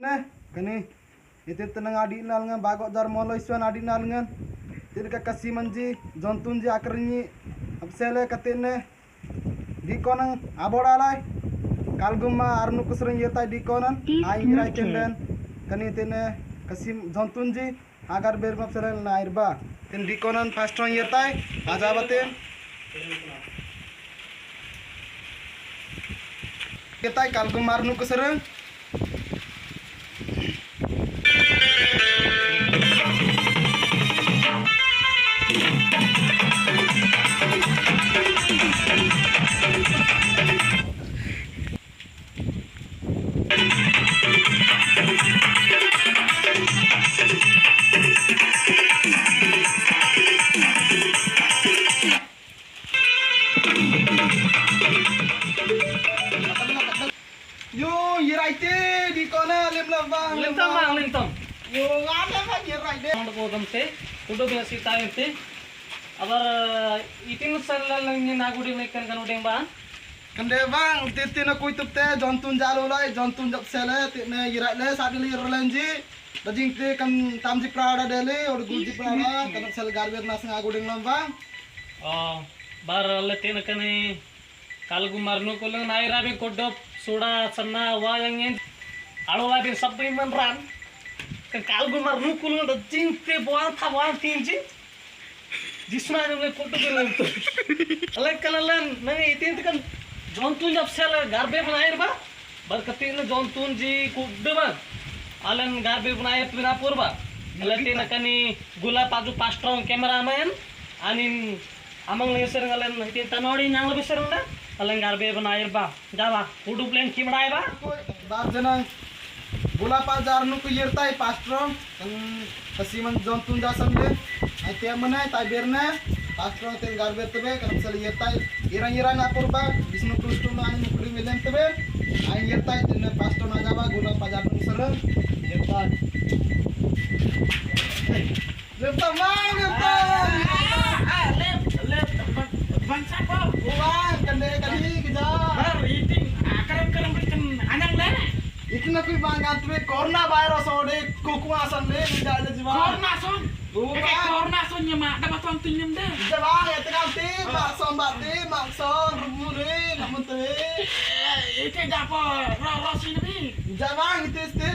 Nah, kani itu tenang adi nal ngan bagok jar molo isuan adi nal ngan tidak kasih manji jontun ji akarni absele katene di konang abodalai kalgumma arnu kusring yetai di konan ai rai tenden kani tene kasih jontun ji agar ber mapsele na irba ten di konan fast on yetai ajabaten yetai kalgumma arnu kusring Yo, yiraite di kona lemlambang. Lintang. Yo, ngana kan yiraite. Mau program te, udah biasa tahu te. Abar iting selalu ni nagudi mereka kan udah bang. Kende bang, titi na kuitup te jontun jalo lai, jontun jap sele, tine yiraite sadili rolenji. Dajing te kan tamji prada dele, or gulji prada, kan sel garber nas ngagudi lambang. Oh, bar lete na kani kalgu marnu kulang naira be kodop soda sanna wayang yang alola be sabbi man ran. Kan kalgu marnu kulang dajing te buang tha buang tinji. Jisna ne kodop kulang tu. Alek kanalan nang itin kan jontun jap sel garbe बनाएर बा बर कति न jontun ji kodop ba. Alan garbe बनाए पिना पूर्वा. Lete na kani gula paju pastrong cameraman anin amang le sering alen hitin tanori nyang lebih sering dah alen garbe बनाएर बा जावा उडु प्लेन की बनाए बा Bar jana gula pa jarnu ku yirtai pastrong kan kasiman jontun jasan de. Ai te manai tai berne pastrong ten garber tebe kan sel yirtai irang-irang apurba bisnu kustu na ai mukri milen tebe ai yirtai ten pastrong ajaba gula pa jarnu sereng yirtai lepta mang lepta Bang siapa? uang kande kali keja Baru eating. Kerem bikin anang le. ikna kui bang antwe corona virus ode kuku asan le nida jiwa Corona son. Uang. Corona son nyema dapat tuang tinyem deh. Jawa ya tekanti makson bati makson rumuri namun teh Itu apa? Rossi ni. Jawa itu istir